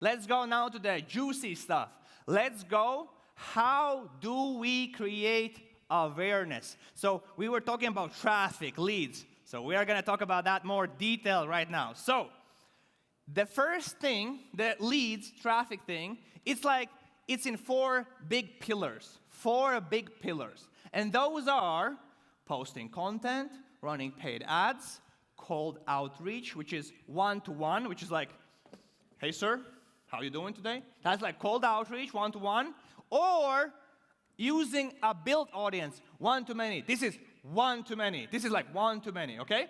Let's go now to the juicy stuff. Let's go. How do we create awareness? So we were talking about traffic, leads. So we are going to talk about that more detail right now. So the first thing, the leads, traffic thing, it's in 4 big pillars. 4 big pillars. And those are posting content, running paid ads, cold outreach, which is one-to-one, which is like, hey, sir, how you doing today? That's like cold outreach, one-to-one. Or using a built audience, one-to-many. This is one-to-many. This is like one-to-many, okay?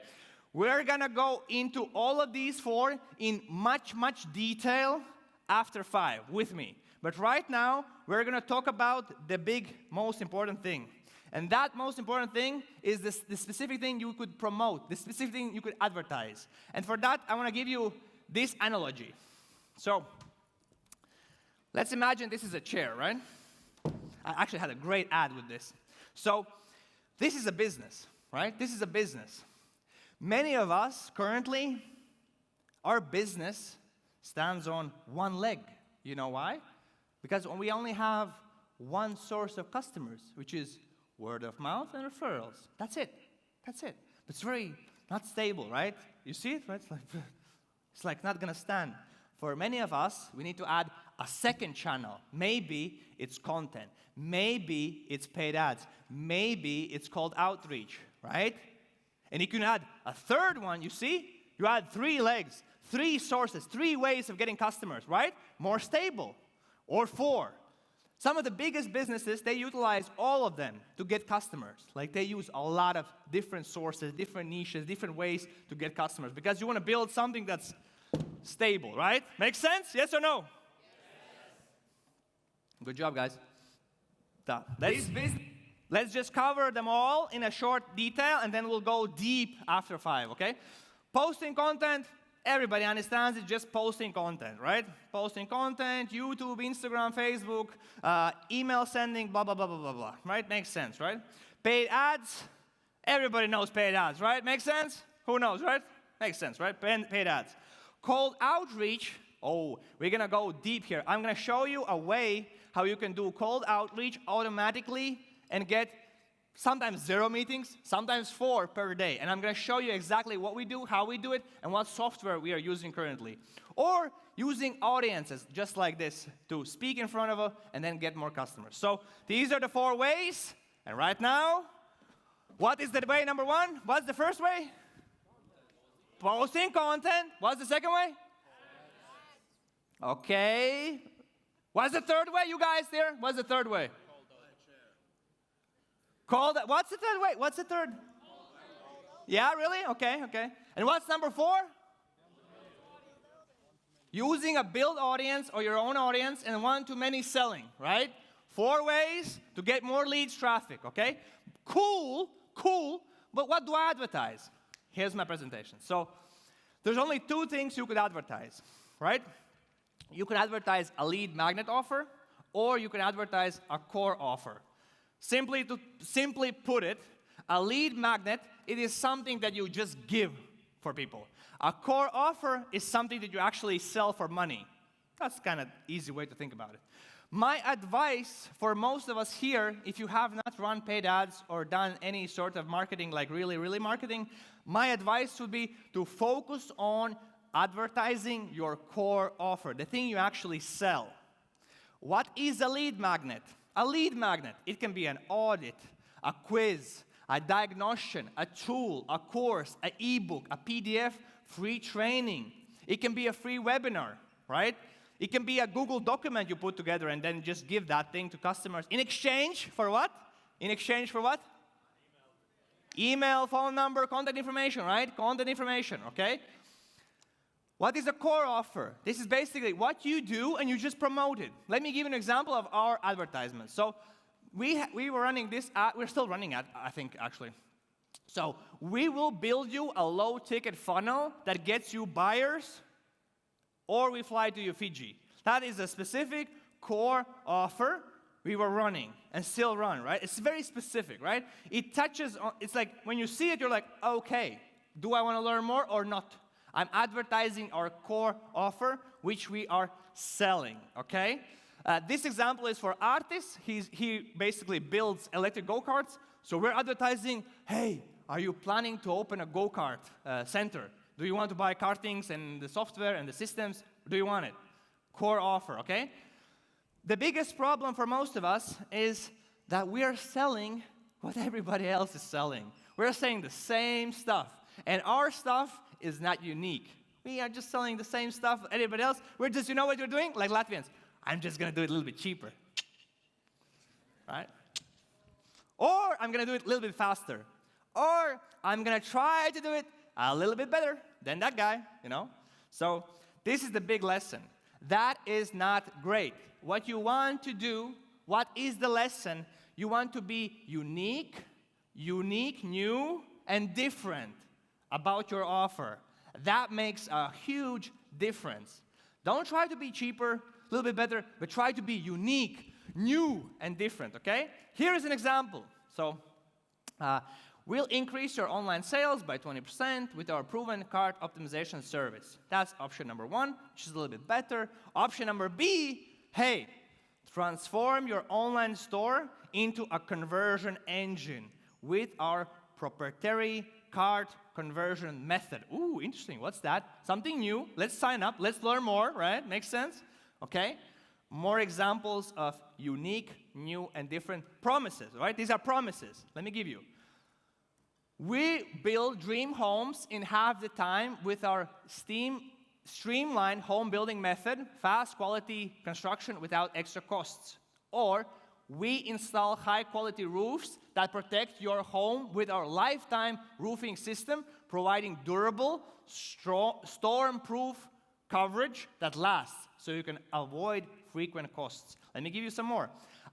We're going to go into all of these 4 in much, much detail after 5 with me. But right now, we're going to talk about the big, most important thing. And that most important thing is the specific thing you could promote, the specific thing you could advertise. And for that, I want to give you this analogy. So let's imagine this is a chair, right? I actually had a great ad with this. So this is a business, right? This is a business. Many of us currently, our business stands on one leg. You know why? Because we only have one source of customers, which is word of mouth and referrals. That's it. That's it. It's very not stable, right? You see it, right? It's like not going to stand. For many of us, we need to add a second channel. Maybe it's content. Maybe it's paid ads. Maybe it's called outreach, right? And you can add a third one, you see? You add 3 legs, 3 sources, 3 ways of getting customers, right? More stable. Or 4. Some of the biggest businesses, they utilize all of them to get customers. Like they use a lot of different sources, different niches, different ways to get customers. Because you want to build something that's stable, right? Makes sense? Yes or no? Yes. Good job, guys. Let's just cover them all in a short detail, and then we'll go deep after 5, okay? Posting content. Everybody understands it's just posting content, right? Posting content, YouTube, Instagram, Facebook, email sending, blah, blah, blah, blah, blah, blah, right? Makes sense, right? Paid ads, everybody knows paid ads, right? Makes sense? Who knows, right? Makes sense, right? Paid ads. Cold outreach, we're going to go deep here. I'm going to show you a way how you can do cold outreach automatically and get sometimes 0 meetings, sometimes 4 per day. And I'm going to show you exactly what we do, how we do it, and what software we are using currently. Or using audiences, just like this, to speak in front of them and then get more customers. So these are the 4 ways. And right now, what is the way number 1? What's the first way? Posting content. What's the second way? Okay. What's the third way, you guys there? What's the third way? What's the third way? What's the third? Yeah, really? Okay, okay. And what's number 4? Using a built audience or your own audience and one-to-many selling, right? 4 ways to get more leads, traffic, okay? Cool, but what do I advertise? Here's my presentation. So there's only 2 things you could advertise, right? You could advertise a lead magnet offer, or you can advertise a core offer. Simply put it, a lead magnet, it is something that you just give for people. A core offer is something that you actually sell for money. That's kind of easy way to think about it. My advice for most of us here, if you have not run paid ads or done any sort of marketing, like really marketing, my advice would be to focus on advertising your core offer, the thing you actually sell. What is a lead magnet? A lead magnet, it can be an audit, a quiz, a diagnostic, a tool, a course, an ebook, a PDF, free training. It can be a free webinar, right? It can be a Google document you put together and then just give that thing to customers. In exchange for what? In exchange for what? Email, phone number, contact information, right? Contact information, okay? What is a core offer? This is basically what you do and you just promote it. Let me give you an example of our advertisement. So we were running this ad, we're still running it, I think, actually. So we will build you a low-ticket funnel that gets you buyers, or we fly to you Fiji. That is a specific core offer we were running and still run, right? It's very specific, right? It touches on, it's like when you see it, you're like, okay, do I want to learn more or not? I'm advertising our core offer, which we are selling, okay? This example is for artists. He basically builds electric go-karts. So we're advertising, hey, are you planning to open a go-kart center? Do you want to buy kartings and the software and the systems? Do you want it? Core offer, okay? The biggest problem for most of us is that we are selling what everybody else is selling. We're saying the same stuff, and our stuff is not unique. We are just selling the same stuff as everybody else. We're just, you know what you're doing? Like Latvians. I'm just going to do it a little bit cheaper, right? Or I'm going to do it a little bit faster. Or I'm going to try to do it a little bit better than that guy, you know? So this is the big lesson. That is not great. What you want to do, what is the lesson? You want to be unique, new, and different about your offer. That makes a huge difference. Don't try to be cheaper, a little bit better, but try to be unique, new, and different, okay? Here is an example. So we'll increase your online sales by 20% with our proven cart optimization service. That's option number one, which is a little bit better. Option number B, hey, transform your online store into a conversion engine with our proprietary cart conversion method. Ooh, interesting. What's that? Something new. Let's sign up. Let's learn more, right? Makes sense? Okay. More examples of unique, new, and different promises, right? These are promises. Let me give you. We build dream homes in half the time with our streamlined home building method, fast quality construction without extra costs. Or we install high-quality roofs that protect your home with our lifetime roofing system, providing durable, storm-proof coverage that lasts, so you can avoid frequent costs. Let me give you some more.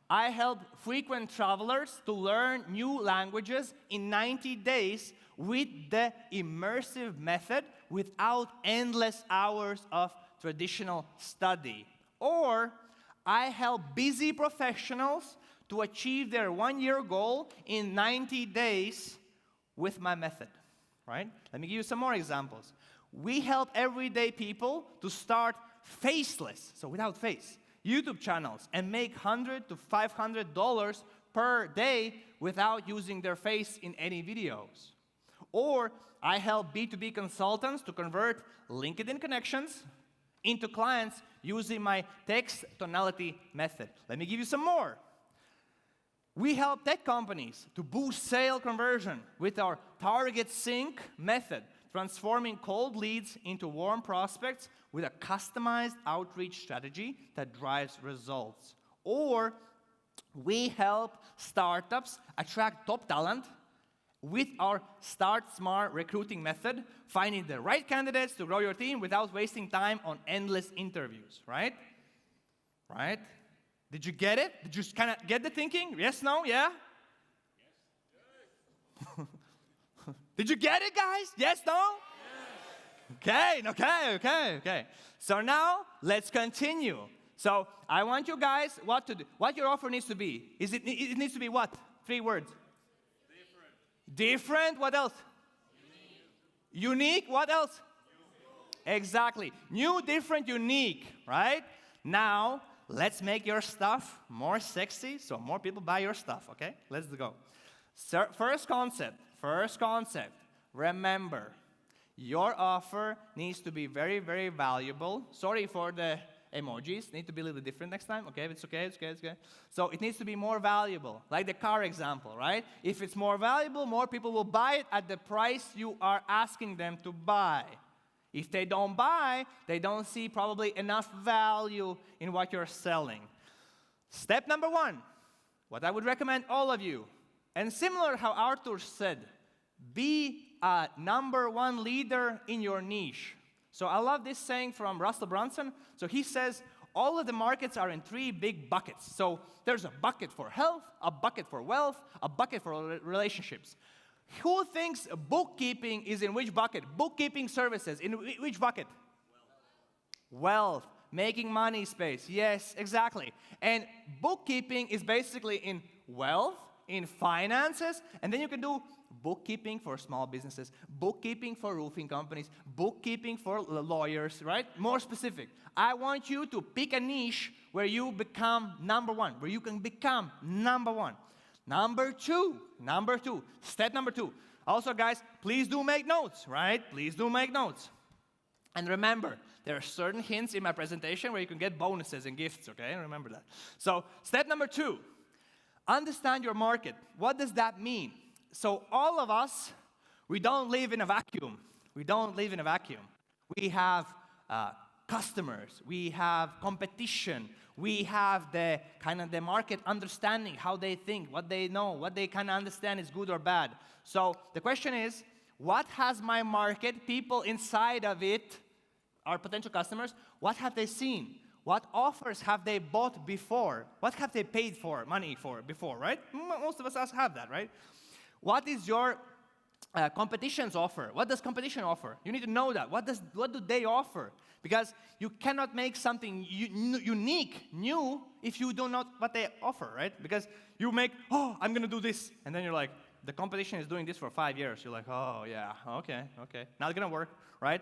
I help frequent travelers to learn new languages in 90 days with the immersive method without endless hours of traditional study. Or I help busy professionals to achieve their one-year goal in 90 days with my method, right? Let me give you some more examples. We help everyday people to start faceless, so without face, YouTube channels and make $100 to $500 per day without using their face in any videos. Or I help B2B consultants to convert LinkedIn connections into clients using my text tonality method. Let me give you some more. We help tech companies to boost sale conversion with our target sync method, transforming cold leads into warm prospects with a customized outreach strategy that drives results. Or we help startups attract top talent with our Start Smart recruiting method, finding the right candidates to grow your team without wasting time on endless interviews, right? Right? Did you get it? Did you kind of get the thinking? Yes, no, yeah? Yes. Did you get it, guys? Yes, no? Yes. Okay. So now, let's continue. So I want you guys, what to do? What your offer needs to be. It needs to be what? 3 words. Different. What else? Unique. What else? Exactly. New, different, unique, right? Now, let's make your stuff more sexy so more people buy your stuff, okay? Let's go. First concept. Remember, your offer needs to be very, very valuable. Sorry for the emojis. Need to be a little bit different next time. Okay, it's okay. So it needs to be more valuable, like the car example, right? If it's more valuable, more people will buy it at the price you are asking them to buy. If they don't buy, they don't see probably enough value in what you're selling. Step number 1, what I would recommend all of you, and similar how Arthur said, be a number 1 leader in your niche. So I love this saying from Russell Brunson. So he says, all of the markets are in 3 big buckets. So there's a bucket for health, a bucket for wealth, a bucket for relationships. Who thinks bookkeeping is in which bucket? Bookkeeping services, in which bucket? Wealth. Making money space. Yes, exactly. And bookkeeping is basically in wealth, in finances, and then you can do bookkeeping for small businesses, bookkeeping for roofing companies, bookkeeping for lawyers, right? More specific. I want you to pick a niche where you become number one, where you can become number one. Number two, step number two. Also, guys, please do make notes, right? Please do make notes. And remember, there are certain hints in my presentation where you can get bonuses and gifts, okay? Remember that. So, step number two, understand your market. What does that mean? So, all of us, we don't live in a vacuum. We don't live in a vacuum. We have customers. We have competition. We have the kind of the market understanding, how they think, what they know, what they kind of understand is good or bad. So, the question is, what has my market, people inside of it, our potential customers, what have they seen? What offers have they bought before? What have they paid for, money for before, right? Most of us have that, right? What is your competition's offer? What does competition offer? You need to know that. What do they offer? Because you cannot make something unique, new, if you don't know what they offer, right? Because you make, oh, I'm going to do this. And then you're like, the competition is doing this for 5 years. You're like, oh, yeah, okay. Not going to work, right?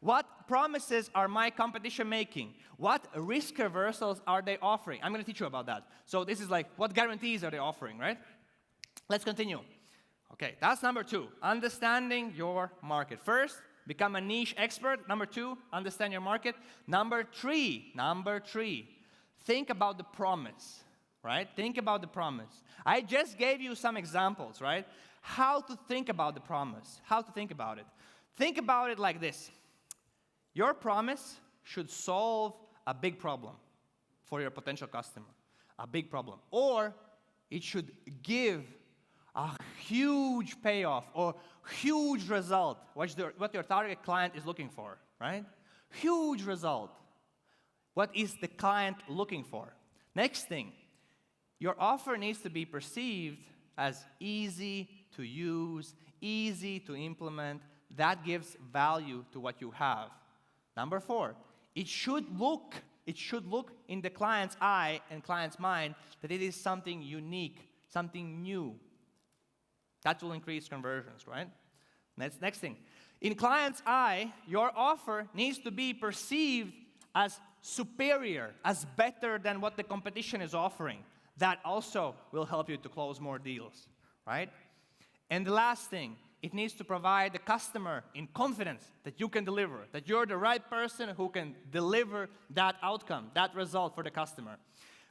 What promises are my competition making? What risk reversals are they offering? I'm going to teach you about that. So this is like, what guarantees are they offering, right? Let's continue. Okay, that's number two, understanding your market. First, become a niche expert. Number two, understand your market. Number three, think about the promise, right? Think about the promise. I just gave you some examples, right? How to think about the promise, how to think about it. Think about it like this. Your promise should solve a big problem for your potential customer, a big problem. Or it should give a huge payoff or huge result, what your target client is looking for, right? Huge result. What is the client looking for? Next thing, your offer needs to be perceived as easy to use, easy to implement. That gives value to what you have. Number four, it should look in the client's eye and client's mind that it is something unique, something new. That will increase conversions, right? Next thing. In client's eye, your offer needs to be perceived as superior, as better than what the competition is offering. That also will help you to close more deals, right? And the last thing, it needs to provide the customer in confidence that you can deliver, that you're the right person who can deliver that outcome, that result for the customer.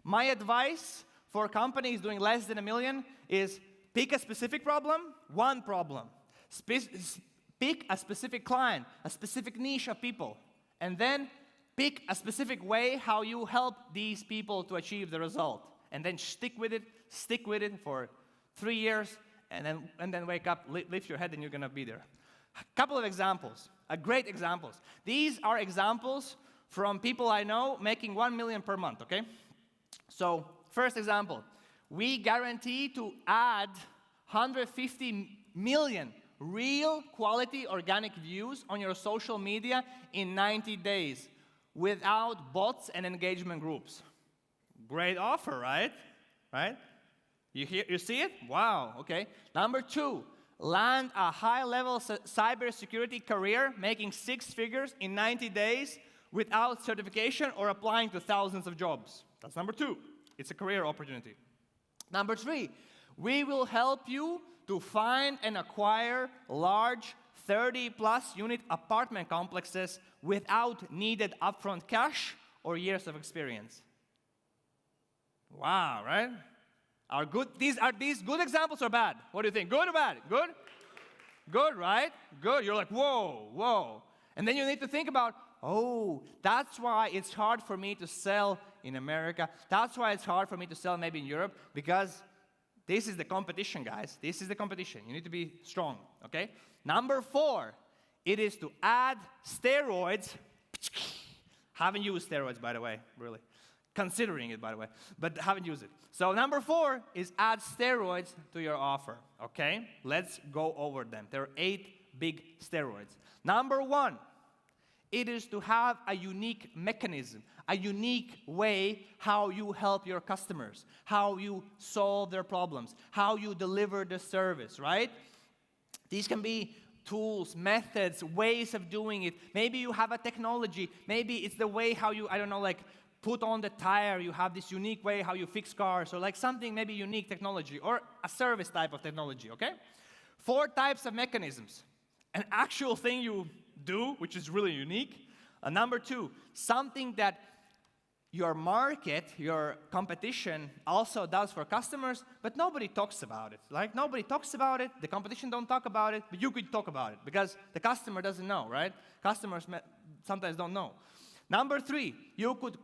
My advice for companies doing less than $1 million is pick a specific problem, one problem. Pick a specific client, a specific niche of people, and then pick a specific way how you help these people to achieve the result. And then stick with it for 3 years, and then wake up, lift your head, and you're going to be there. A couple of examples, great examples. These are examples from people I know making $1 million per month, okay? So, first example, we guarantee to add 150 million real quality organic views on your social media in 90 days without bots and engagement groups. Great offer, right? Right? You see it? Wow, okay. Number two, land a high-level cybersecurity career making 6 figures in 90 days without certification or applying to thousands of jobs. That's number two. It's a career opportunity. Number three, we will help you to find and acquire large 30-plus unit apartment complexes without needed upfront cash or years of experience. Wow, right? Are these good examples or bad? What do you think? Good or bad? Good? Good, right? Good. You're like, whoa. And then you need to think about, oh, that's why it's hard for me to sell in America. That's why it's hard for me to sell maybe in Europe, because this is the competition, guys. This is the competition. You need to be strong, okay? Number four, it is to add steroids. Haven't used steroids, by the way, really. Considering it, by the way, but haven't used it. So number four is add steroids to your offer, okay? Let's go over them. There are 8 big steroids. Number one, it is to have a unique mechanism, a unique way how you help your customers, how you solve their problems, how you deliver the service, right? These can be tools, methods, ways of doing it. Maybe you have a technology. Maybe it's the way how you, I don't know, like put on the tire. You have this unique way how you fix cars, or like something maybe unique technology, or a service type of technology, okay? 4 types of mechanisms. An actual thing you do, which is really unique. Number 2, something that your market, your competition also does for customers, but nobody talks about it. Like, nobody talks about it, the competition don't talk about it, but you could talk about it because the customer doesn't know, right? Customers sometimes don't know. Number 3, you could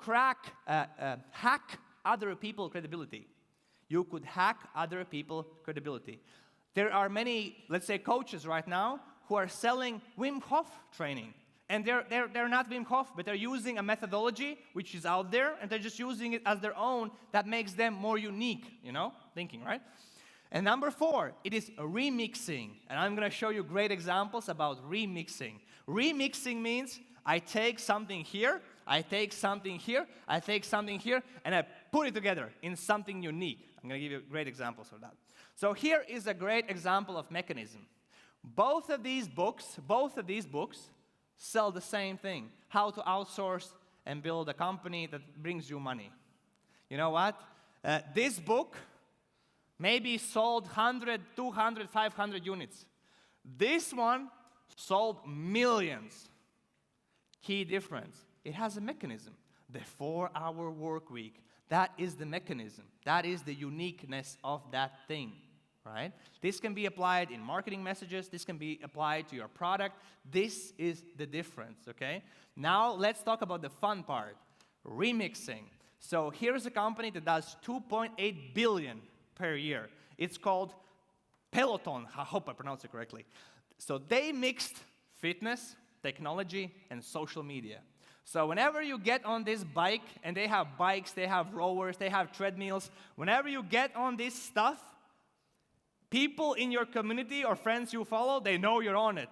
hack other people's credibility. You could hack other people's credibility. There are many, let's say, coaches right now who are selling Wim Hof training. And they're not Wim Hof, but they're using a methodology which is out there, and they're just using it as their own. That makes them more unique, thinking, right? And number 4, it is remixing. And I'm going to show you great examples about remixing. Remixing means I take something here, I take something here, I take something here, and I put it together in something unique. I'm going to give you great examples of that. So here is a great example of mechanism. Both of these books sell the same thing, how to outsource and build a company that brings you money. You know what? This book maybe sold 100, 200, 500 units. This one sold millions. Key difference, it has a mechanism. The 4-hour work week, that is the mechanism. That is the uniqueness of that thing. Right? This can be applied in marketing messages. This can be applied to your product. This is the difference, okay? Now, let's talk about the fun part, remixing. So here's a company that does $2.8 billion per year. It's called Peloton. I hope I pronounced it correctly. So they mixed fitness, technology, and social media. So whenever you get on this bike, and they have bikes, they have rowers, they have treadmills, whenever you get on this stuff, people in your community or friends you follow, they know you're on it.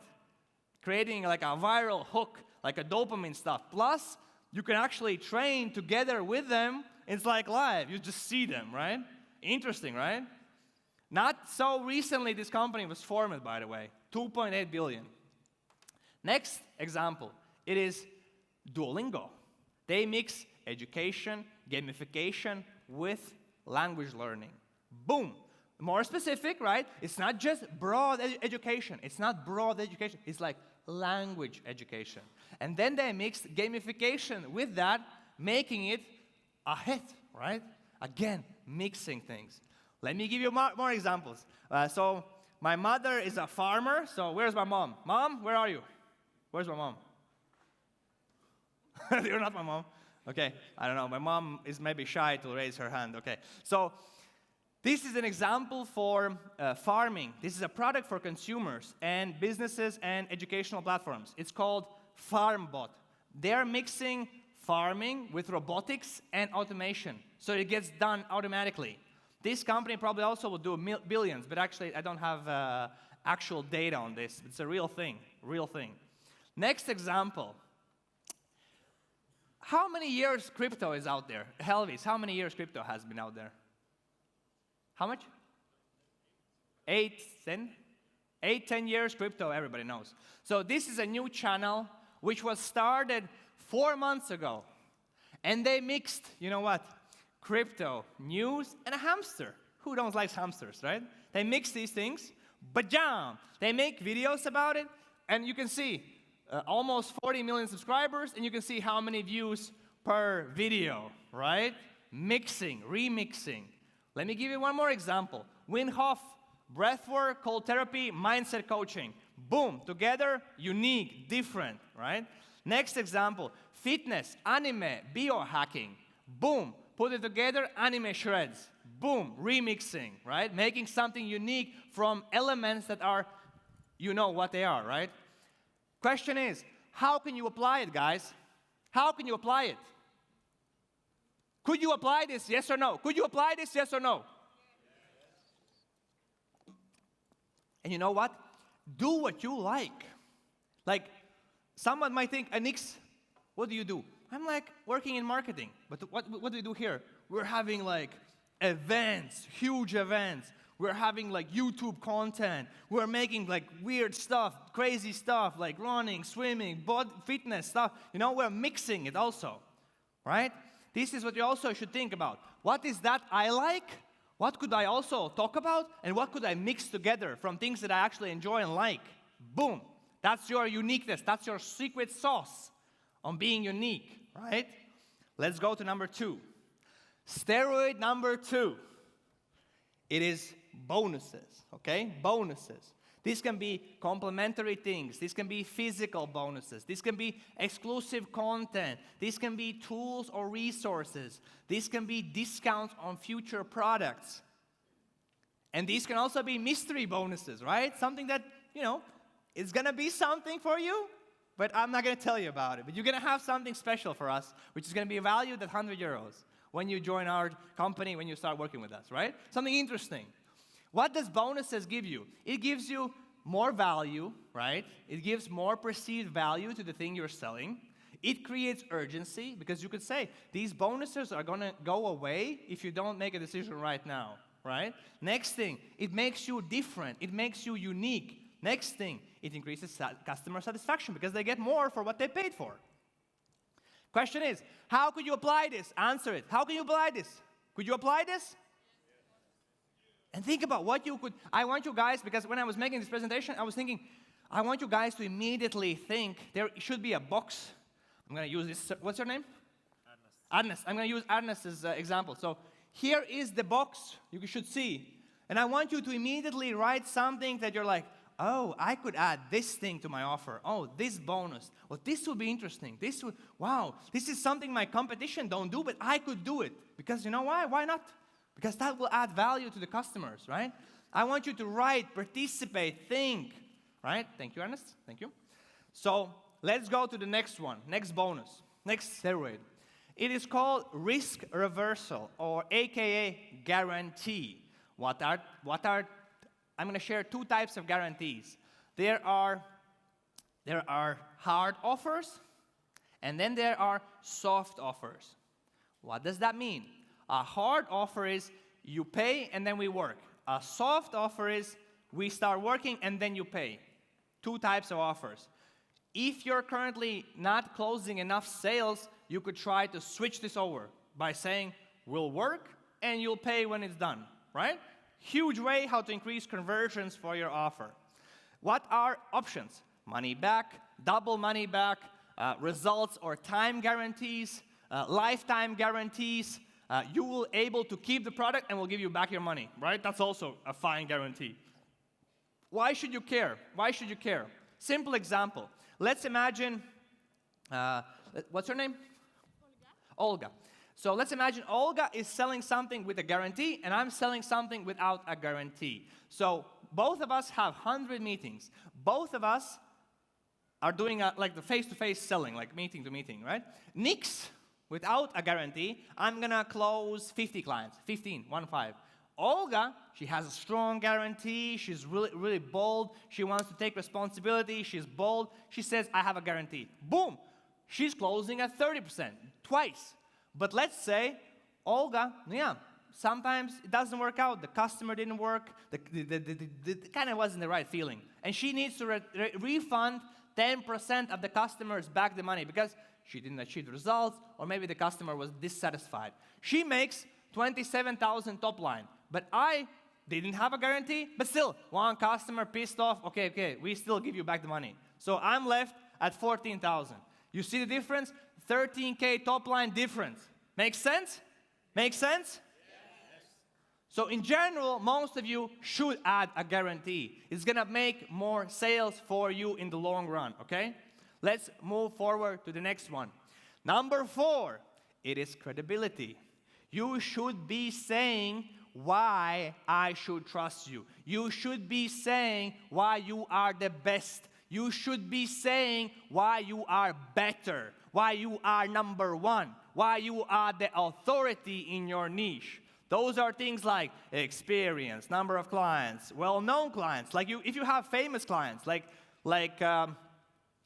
Creating like a viral hook, like a dopamine stuff. Plus, you can actually train together with them. It's like live. You just see them, right? Interesting, right? Not so recently, this company was formed, by the way. $2.8 billion. Next example, it is Duolingo. They mix education, gamification with language learning. Boom. More specific, right? It's not just broad education. It's not broad education. It's like language education. And then they mixed gamification with that, making it a hit, right? Again, mixing things. Let me give you more examples. So my mother is a farmer. So where's my mom? Mom, where are you? Where's my mom? You're not my mom. Okay, I don't know. My mom is maybe shy to raise her hand. Okay, so this is an example for farming. This is a product for consumers and businesses and educational platforms. It's called FarmBot. They're mixing farming with robotics and automation, so it gets done automatically. This company probably also will do billions, but actually I don't have actual data on this. It's a real thing, real thing. Next example. How many years crypto is out there? Helvis, how many years crypto has been out there? How much? 8, 10? 8, 10 years crypto, everybody knows. So this is a new channel which was started 4 months ago. And they mixed, you know what? Crypto, news, and a hamster. Who don't like hamsters, right? They mix these things, bajam! They make videos about it, and you can see almost 40 million subscribers, and you can see how many views per video, right? Mixing, remixing. Let me give you one more example. Wim Hof, breathwork, cold therapy, mindset coaching. Boom, together, unique, different, right? Next example, fitness, anime, biohacking. Boom, put it together, anime shreds. Boom, remixing, right? Making something unique from elements that are, you know what they are, right? Question is, how can you apply it, guys? How can you apply it? Could you apply this, yes or no? Could you apply this, yes or no? And you know what? Do what you like. Like, someone might think, Nix, what do you do? I'm like working in marketing. But what do we do here? We're having like events, huge events. We're having like YouTube content. We're making like weird stuff, crazy stuff, like running, swimming, fitness stuff. You know, we're mixing it also, right? This is what you also should think about. What is that I like? What could I also talk about? And what could I mix together from things that I actually enjoy and like? Boom. That's your uniqueness. That's your secret sauce on being unique, right? Let's go to number 2. Steroid number 2. It is bonuses, okay? Bonuses. These can be complementary things. These can be physical bonuses. These can be exclusive content. These can be tools or resources. These can be discounts on future products. And these can also be mystery bonuses, right? Something that, you know, it's going to be something for you, but I'm not going to tell you about it. But you're going to have something special for us, which is going to be valued at 100 euros when you join our company, when you start working with us, right? Something interesting. What does bonuses give you? It gives you more value, right? It gives more perceived value to the thing you're selling. It creates urgency, because you could say, these bonuses are going to go away if you don't make a decision right now, right? Next thing, it makes you different. It makes you unique. Next thing, it increases customer satisfaction because they get more for what they paid for. Question is, how could you apply this? Answer it. How can you apply this? Could you apply this? And think about what you could. I want you guys, because when I was making this presentation, I was thinking, I want you guys to immediately think there should be a box. I'm going to use this. What's your name? Adnes. I'm going to use Adnes as an example. So here is the box you should see. And I want you to immediately write something that you're like, oh, I could add this thing to my offer. Oh, this bonus. Well, this would be interesting. Wow, this is something my competition don't do, but I could do it. Because you know why? Why not? Because that will add value to the customers, right? I want you to write, participate, think, right? Thank you, Ernest. Thank you. So let's go to the next one, next bonus, next steroid. It is called risk reversal, or AKA guarantee. I'm going to share 2 types of guarantees. There are hard offers, and then there are soft offers. What does that mean? A hard offer is you pay and then we work. A soft offer is we start working and then you pay. 2 types of offers. If you're currently not closing enough sales, you could try to switch this over by saying, we'll work and you'll pay when it's done, right? Huge way how to increase conversions for your offer. What are options? Money back, double money back, results or time guarantees, lifetime guarantees. You will able to keep the product and we'll give you back your money, right? That's also a fine guarantee. Why should you care? Why should you care? Simple example. Let's imagine, what's her name? Olga. So let's imagine Olga is selling something with a guarantee and I'm selling something without a guarantee. So both of us have 100 meetings. Both of us are doing like the face-to-face selling, like meeting to meeting, right? Nix, without a guarantee, I'm going to close 50 clients, 15. Olga, she has a strong guarantee. She's really, really bold. She wants to take responsibility. She's bold. She says, I have a guarantee. Boom. She's closing at 30%, twice. But let's say Olga, sometimes it doesn't work out. The customer didn't work. The kind of wasn't the right feeling. And she needs to refund 10% of the customers back the money because she didn't achieve the results, or maybe the customer was dissatisfied. She makes 27,000 top line, but I didn't have a guarantee, but still, one customer pissed off, okay, we still give you back the money. So I'm left at 14,000. You see the difference? 13K top line difference. Makes sense? Makes sense? Yes. So in general, most of you should add a guarantee. It's gonna make more sales for you in the long run, okay? Let's move forward to the next one. Number 4, it is credibility. You should be saying why I should trust you. You should be saying why you are the best. You should be saying why you are better, why you are number 1, why you are the authority in your niche. Those are things like experience, number of clients, well-known clients. Like if you have famous clients, like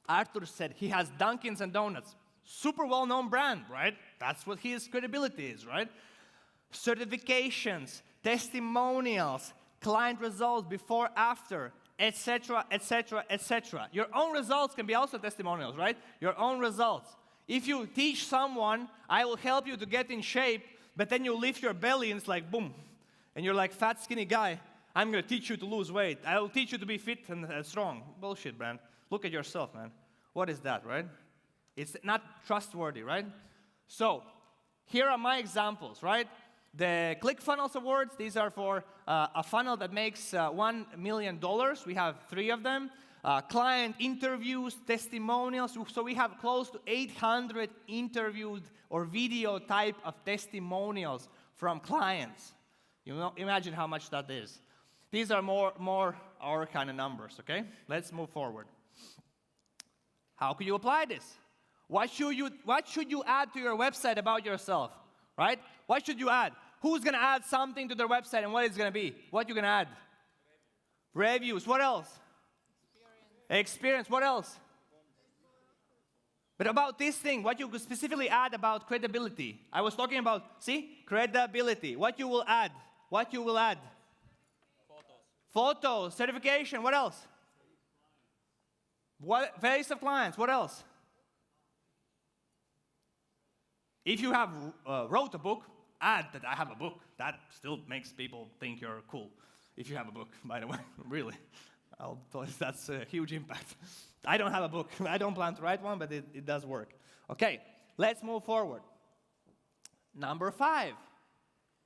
Arthur said, he has Dunkins and Donuts. super well-known brand, right? That's what his credibility is, right? Certifications, testimonials, client results before, after, etc., etc., etc. Your own results can be also testimonials, right? Your own results. If you teach someone, I will help you to get in shape, but then you lift your belly and it's like, boom. And you're like, fat, skinny guy, I'm going to teach you to lose weight. I will teach you to be fit and strong. Bullshit, man. Look at yourself, man. What is that, right? It's not trustworthy, right? So, here are my examples, right? The ClickFunnels Awards, these are for a funnel that makes $1 million. We have 3 of them. Client interviews, testimonials. So we have close to 800 interviewed or video type of testimonials from clients. You know, imagine how much that is. These are more our kind of numbers, okay? Let's move forward. How can you apply this? What should you add to your website about yourself, right? What should you add? Who's going to add something to their website and what it's going to be? What you going to add? Reviews. What else? Experience. What else? But about this thing, what you could specifically add about credibility. I was talking about, see, credibility. What you will add? What you will add? Photos, certification. What else? What face of clients? What else? If you have wrote a book, add that I have a book. That still makes people think you're cool. If you have a book, by the way, really. That's a huge impact. I don't have a book. I don't plan to write one, but it does work. Okay, let's move forward. Number 5.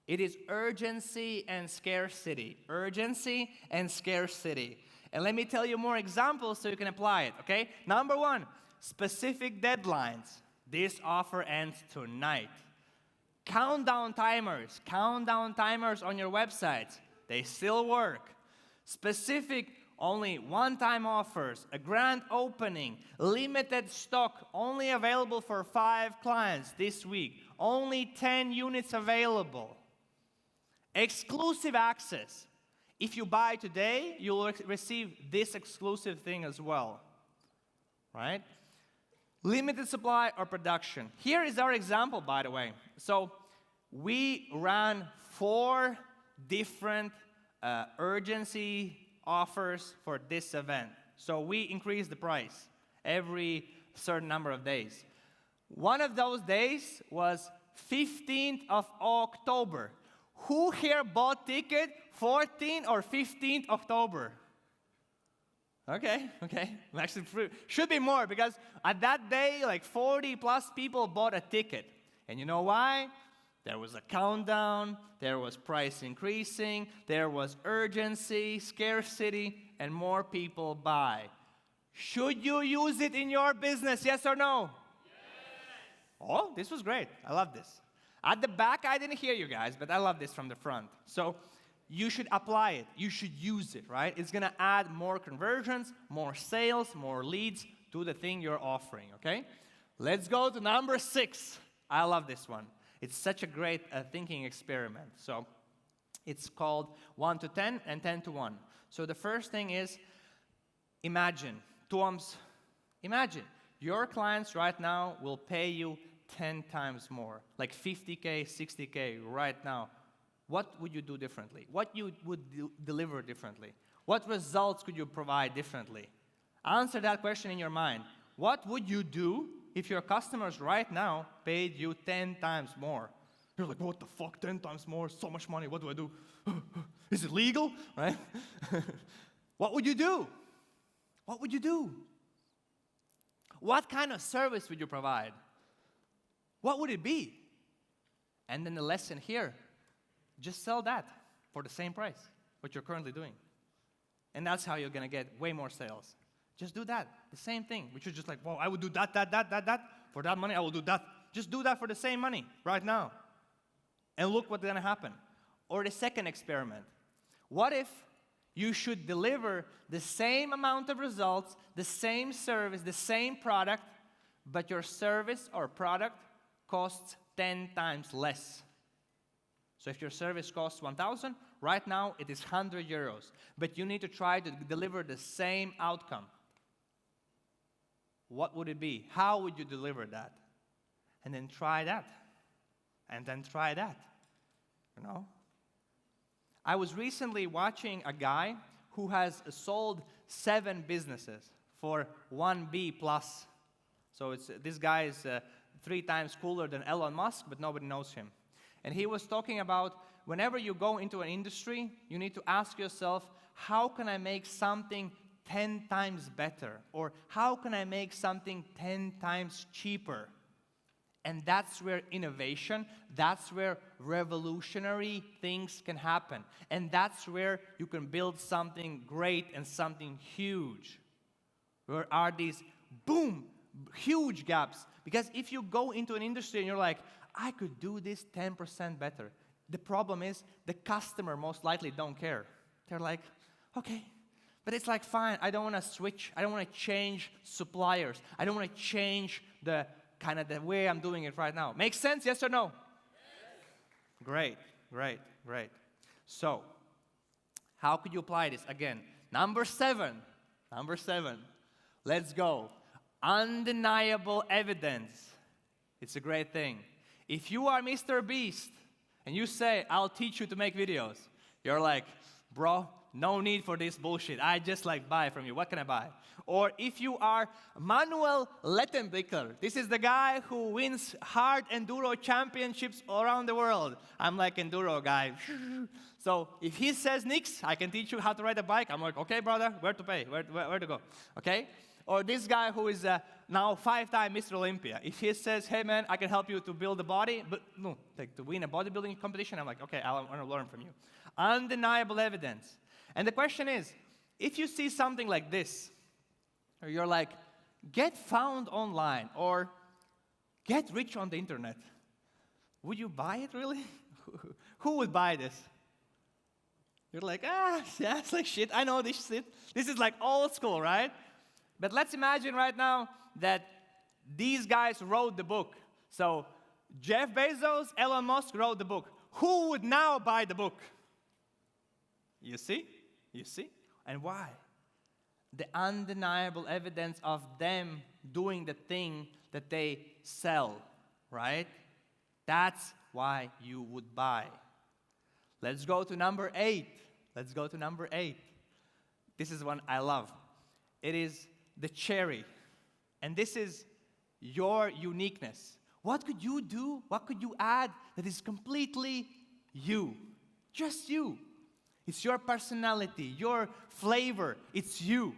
It is urgency and scarcity. Urgency and scarcity. And let me tell you more examples so you can apply it, okay? Number 1, specific deadlines. This offer ends tonight. Countdown timers on your websites. They still work. Specific, only one-time offers, a grand opening, limited stock, only available for 5 clients this week. Only 10 units available. Exclusive access. If you buy today, you will receive this exclusive thing as well, right? Limited supply or production. Here is our example, by the way. So we ran 4 different urgency offers for this event. So we increased the price every certain number of days. One of those days was 15th of October. Who here bought ticket 14th or 15th October? Okay. Actually, should be more because at that day, like 40 plus people bought a ticket. And you know why? There was a countdown, there was price increasing, there was urgency, scarcity, and more people buy. Should you use it in your business, yes or no? Yes. Oh, this was great. I love this. At the back, I didn't hear you guys, but I love this from the front. So you should apply it. You should use it, right? It's going to add more conversions, more sales, more leads to the thing you're offering, okay? Let's go to number 6. I love this one. It's such a great thinking experiment. So it's called 1 to 10 and 10 to 1. So the first thing is imagine your clients right now will pay you 10 times more, like 50K, 60K right now. What would you do differently? What you would deliver differently? What results could you provide differently? Answer that question in your mind. What would you do if your customers right now paid you 10 times more? You're like, what the fuck, 10 times more, so much money, what do I do? Is it legal, right? What would you do? What would you do? What kind of service would you provide? What would it be? And then the lesson here, just sell that for the same price, what you're currently doing. And that's how you're going to get way more sales. Just do that, the same thing, which is just like, well, I would do that. For that money, I will do that. Just do that for the same money right now. And look what's going to happen. Or the second experiment. What if you should deliver the same amount of results, the same service, the same product, but your service or product costs 10 times less? So if your service costs 1,000, right now it is 100 euros. But you need to try to deliver the same outcome. What would it be? How would you deliver that? and then try that, and then try that, you know? I was recently watching a guy who has sold 7 businesses for 1B plus. So this guy is 3 times cooler than Elon Musk, but nobody knows him. And he was talking about whenever you go into an industry, you need to ask yourself, how can I make something 10 times better? Or how can I make something 10 times cheaper? And that's where innovation, that's where revolutionary things can happen. And that's where you can build something great and something huge. Where are these, boom, huge gaps? Because if you go into an industry and you're like, I could do this 10% better. The problem is the customer most likely don't care. They're like, okay. But it's like, fine, I don't want to switch. I don't want to change suppliers. I don't want to change the kind of the way I'm doing it right now. Makes sense, yes or no? Yes. Great, great, great. So, how could you apply this? Again, number 7. Let's go. Undeniable evidence. It's a great thing. If you are Mr. Beast and you say, I'll teach you to make videos, you're like, bro, no need for this bullshit. I just like buy from you. What can I buy? Or if you are Manuel Lettenbicker, this is the guy who wins hard enduro championships around the world. I'm like enduro guy. So if he says, Nix, I can teach you how to ride a bike. I'm like, okay, brother, where to pay? Where to go? Okay? Or this guy who is now 5-time Mr. Olympia. If he says, hey man, I can help you to build a body, but no, like to win a bodybuilding competition, I'm like, okay, I want to learn from you. Undeniable evidence. And the question is, if you see something like this, or you're like, get found online, or get rich on the internet, would you buy it really? Who would buy this? You're like, yeah, it's like shit, I know this shit. This is like old school, right? But let's imagine right now that these guys wrote the book. So Jeff Bezos, Elon Musk wrote the book. Who would now buy the book? You see? You see? And why? The undeniable evidence of them doing the thing that they sell, right? That's why you would buy. Let's go to number 8. Let's go to number 8. This is one I love. It is the cherry. And this is your uniqueness. What could you do? What could you add that is completely you? Just you. It's your personality, your flavor. It's you.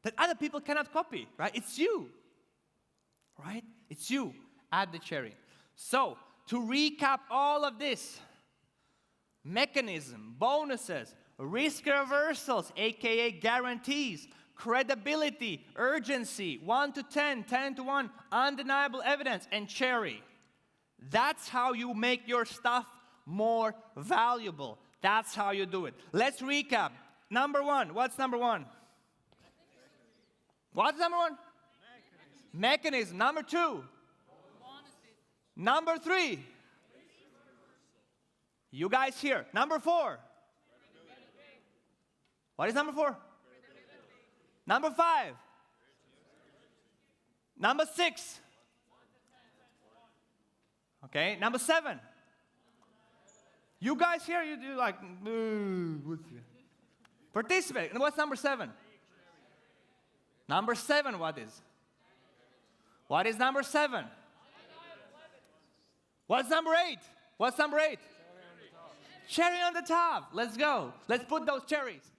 That other people cannot copy, right? It's you. Right? It's you. Add the cherry. So, to recap all of this, mechanism, bonuses, risk reversals, aka guarantees, credibility, urgency, 1 to 10, 10 to 1, undeniable evidence, and cherry. That's how you make your stuff more valuable. That's how you do it. Let's recap. Number 1. What's number 1? What's number 1? Mechanism. Number 2. Number 3. You guys here. Number 4. What is number 4? Number 5. Number 6. Okay, number 7. You guys here, you do like, participate. And what's number 7? Number 7, what is? What is number 7? What's number 8? What's number 8? Cherry on the top. Let's go. Let's put those cherries.